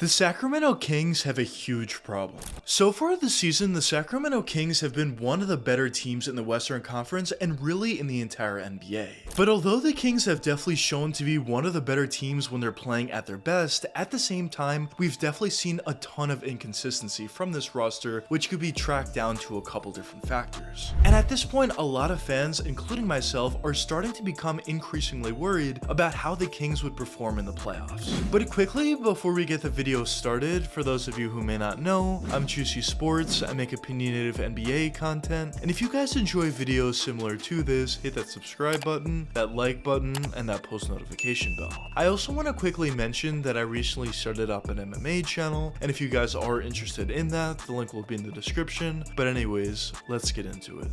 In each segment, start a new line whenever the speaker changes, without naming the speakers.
The Sacramento Kings have a huge problem. So far this season, the Sacramento Kings have been one of the better teams in the Western Conference and really in the entire NBA. But although the Kings have definitely shown to be one of the better teams when they're playing at their best, at the same time, we've definitely seen a ton of inconsistency from this roster, which could be tracked down to a couple different factors. And at this point, a lot of fans, including myself, are starting to become increasingly worried about how the Kings would perform in the playoffs. But quickly, before we get the video started, for those of you who may not know, I'm JuicySports. I make opinionated NBA content, and if you guys enjoy videos similar to this, hit that subscribe button, that like button, and that post notification bell. I also want to quickly mention that I recently started up an MMA channel, and if you guys are interested in that, the link will be in the description. But anyways, let's get into it.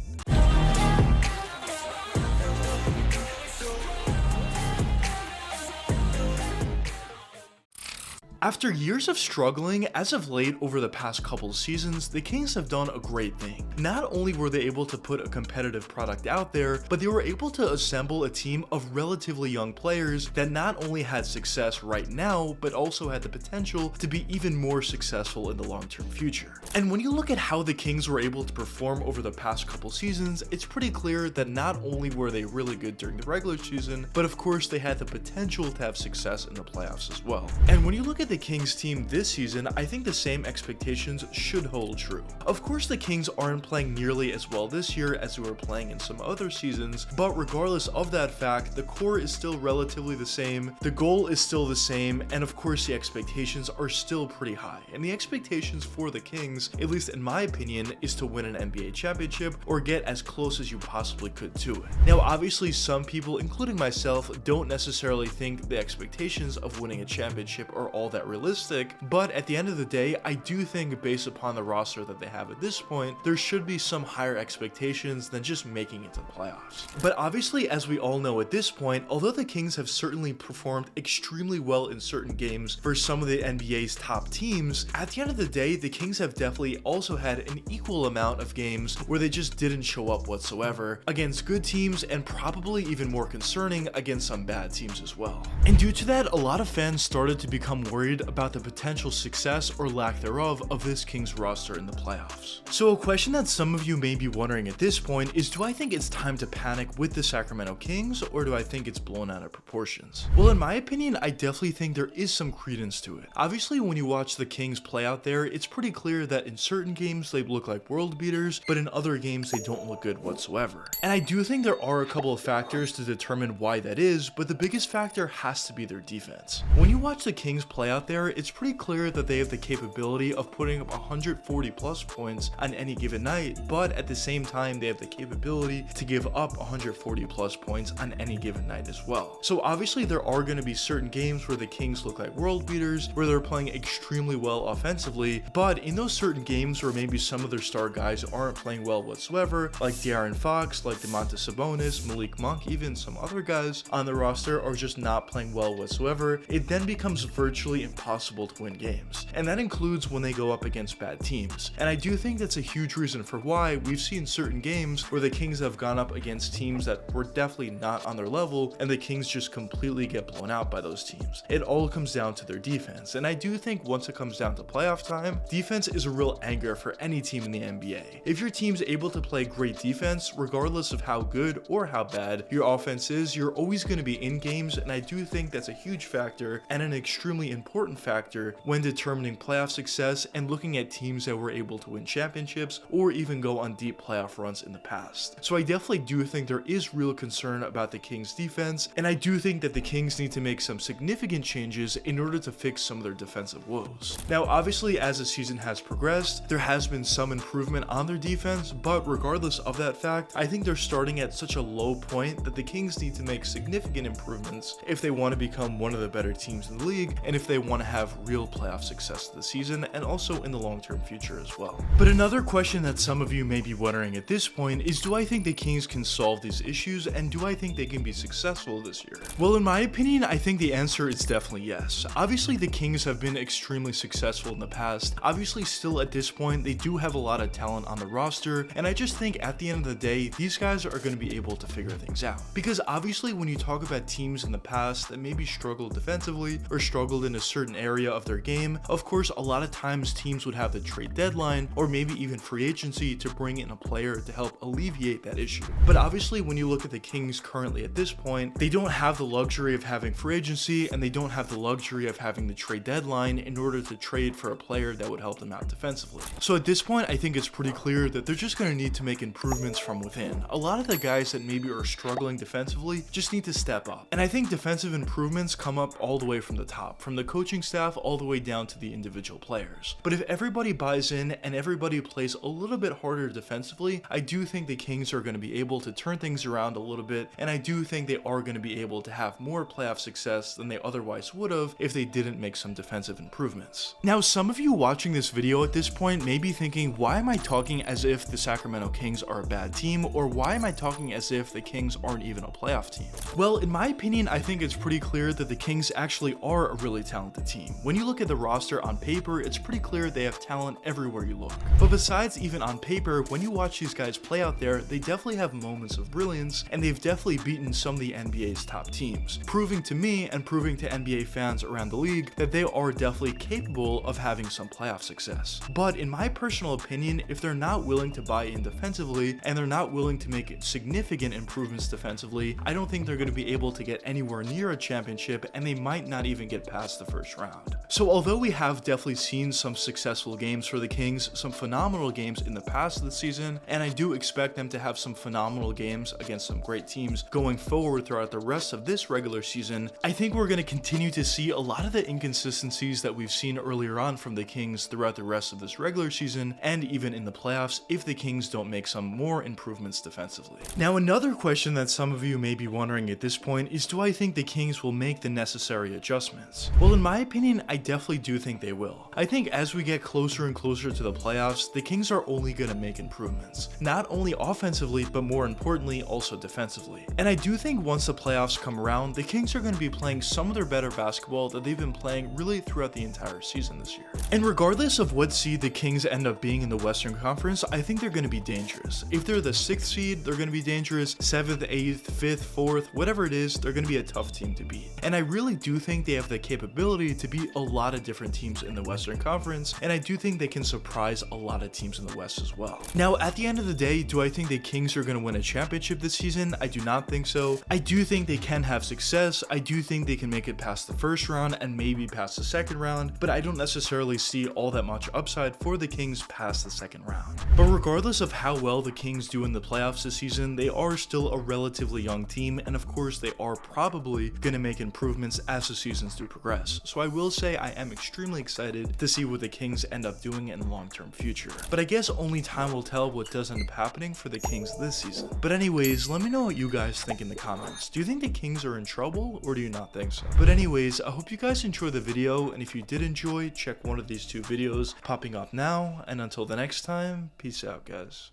After years of struggling, as of late over the past couple seasons, the Kings have done a great thing. Not only were they able to put a competitive product out there, but they were able to assemble a team of relatively young players that not only had success right now, but also had the potential to be even more successful in the long-term future. And when you look at how the Kings were able to perform over the past couple seasons, it's pretty clear that not only were they really good during the regular season, but of course they had the potential to have success in the playoffs as well. And when you look at the Kings team this season, I think the same expectations should hold true. Of course, the Kings aren't playing nearly as well this year as they were playing in some other seasons, but regardless of that fact, the core is still relatively the same, the goal is still the same, and of course the expectations are still pretty high. And the expectations for the Kings, at least in my opinion, is to win an NBA championship or get as close as you possibly could to it. Now obviously some people, including myself, don't necessarily think the expectations of winning a championship are all that realistic, but at the end of the day, I do think based upon the roster that they have at this point, there should be some higher expectations than just making it to the playoffs. But obviously, as we all know at this point, although the Kings have certainly performed extremely well in certain games for some of the NBA's top teams, at the end of the day, the Kings have definitely also had an equal amount of games where they just didn't show up whatsoever against good teams, and probably even more concerning against some bad teams as well. And due to that, a lot of fans started to become worried about the potential success or lack thereof of this Kings roster in the playoffs. So a question that some of you may be wondering at this point is, do I think it's time to panic with the Sacramento Kings, or do I think it's blown out of proportions? Well, in my opinion, I definitely think there is some credence to it. Obviously, when you watch the Kings play out there, it's pretty clear that in certain games they look like world beaters, but in other games they don't look good whatsoever. And I do think there are a couple of factors to determine why that is, but the biggest factor has to be their defense. When you watch the Kings play out there, it's pretty clear that they have the capability of putting up 140 plus points on any given night, but at the same time they have the capability to give up 140 plus points on any given night as well. So obviously there are going to be certain games where the Kings look like world beaters, where they're playing extremely well offensively, but in those certain games where maybe some of their star guys aren't playing well whatsoever, like De'Aaron Fox, like Domantas Sabonis, Malik Monk, even some other guys on the roster are just not playing well whatsoever, it then becomes virtually impossible to win games. And that includes when they go up against bad teams. And I do think that's a huge reason for why we've seen certain games where the Kings have gone up against teams that were definitely not on their level, and the Kings just completely get blown out by those teams. It all comes down to their defense. And I do think once it comes down to playoff time, defense is a real anchor for any team in the NBA. If your team's able to play great defense, regardless of how good or how bad your offense is, you're always going to be in games, and I do think that's a huge factor and an extremely important factor when determining playoff success and looking at teams that were able to win championships or even go on deep playoff runs in the past. So I definitely do think there is real concern about the Kings defense, and I do think that the Kings need to make some significant changes in order to fix some of their defensive woes. Now obviously, as the season has progressed, there has been some improvement on their defense, but regardless of that fact, I think they're starting at such a low point that the Kings need to make significant improvements if they want to become one of the better teams in the league, and if they want to have real playoff success this season and also in the long-term future as well. But another question that some of you may be wondering at this point is, do I think the Kings can solve these issues, and do I think they can be successful this year? Well, in my opinion, I think the answer is definitely yes. Obviously, the Kings have been extremely successful in the past. Obviously, still at this point, they do have a lot of talent on the roster, and I just think at the end of the day, these guys are going to be able to figure things out. Because obviously, when you talk about teams in the past that maybe struggled defensively or struggled in a certain area of their game. Of course, a lot of times teams would have the trade deadline or maybe even free agency to bring in a player to help alleviate that issue. But obviously, when you look at the Kings currently at this point, they don't have the luxury of having free agency and they don't have the luxury of having the trade deadline in order to trade for a player that would help them out defensively. So at this point, I think it's pretty clear that they're just going to need to make improvements from within. A lot of the guys that maybe are struggling defensively just need to step up. And I think defensive improvements come up all the way from the top, from the coaching staff all the way down to the individual players. But if everybody buys in and everybody plays a little bit harder defensively, I do think the Kings are going to be able to turn things around a little bit, and I do think they are going to be able to have more playoff success than they otherwise would have if they didn't make some defensive improvements. Now, some of you watching this video at this point may be thinking, why am I talking as if the Sacramento Kings are a bad team, or why am I talking as if the Kings aren't even a playoff team? Well, in my opinion, I think it's pretty clear that the Kings actually are a really talented team. When you look at the roster on paper, it's pretty clear they have talent everywhere you look. But besides even on paper, when you watch these guys play out there, they definitely have moments of brilliance, and they've definitely beaten some of the NBA's top teams, proving to me and proving to NBA fans around the league that they are definitely capable of having some playoff success. But in my personal opinion, if they're not willing to buy in defensively and they're not willing to make significant improvements defensively, I don't think they're going to be able to get anywhere near a championship, and they might not even get past the first round. So although we have definitely seen some successful games for the Kings, some phenomenal games in the past of the season, and I do expect them to have some phenomenal games against some great teams going forward throughout the rest of this regular season, I think we're going to continue to see a lot of the inconsistencies that we've seen earlier on from the Kings throughout the rest of this regular season and even in the playoffs if the Kings don't make some more improvements defensively. Now, another question that some of you may be wondering at this point is, do I think the Kings will make the necessary adjustments? Well, in my opinion, I definitely do think they will. I think as we get closer and closer to the playoffs, the Kings are only going to make improvements, not only offensively, but more importantly, also defensively. And I do think once the playoffs come around, the Kings are going to be playing some of their better basketball that they've been playing really throughout the entire season this year. And regardless of what seed the Kings end up being in the Western Conference, I think they're going to be dangerous. If they're the 6th seed, they're going to be dangerous. 7th, 8th, 5th, 4th, whatever it is, they're going to be a tough team to beat. And I really do think they have the capability to beat a lot of different teams in the Western Conference, and I do think they can surprise a lot of teams in the West as well. Now, at the end of the day, do I think the Kings are going to win a championship this season? I do not think so. I do think they can have success. I do think they can make it past the first round and maybe past the second round, but I don't necessarily see all that much upside for the Kings past the second round. But regardless of how well the Kings do in the playoffs this season, they are still a relatively young team, and of course they are probably going to make improvements as the seasons do progress. So I will say I am extremely excited to see what the Kings end up doing in the long-term future. But I guess only time will tell what does end up happening for the Kings this season. But anyways, let me know what you guys think in the comments. Do you think the Kings are in trouble, or do you not think so? But anyways, I hope you guys enjoyed the video, and if you did enjoy, check one of these two videos popping up now, and until the next time, peace out, guys.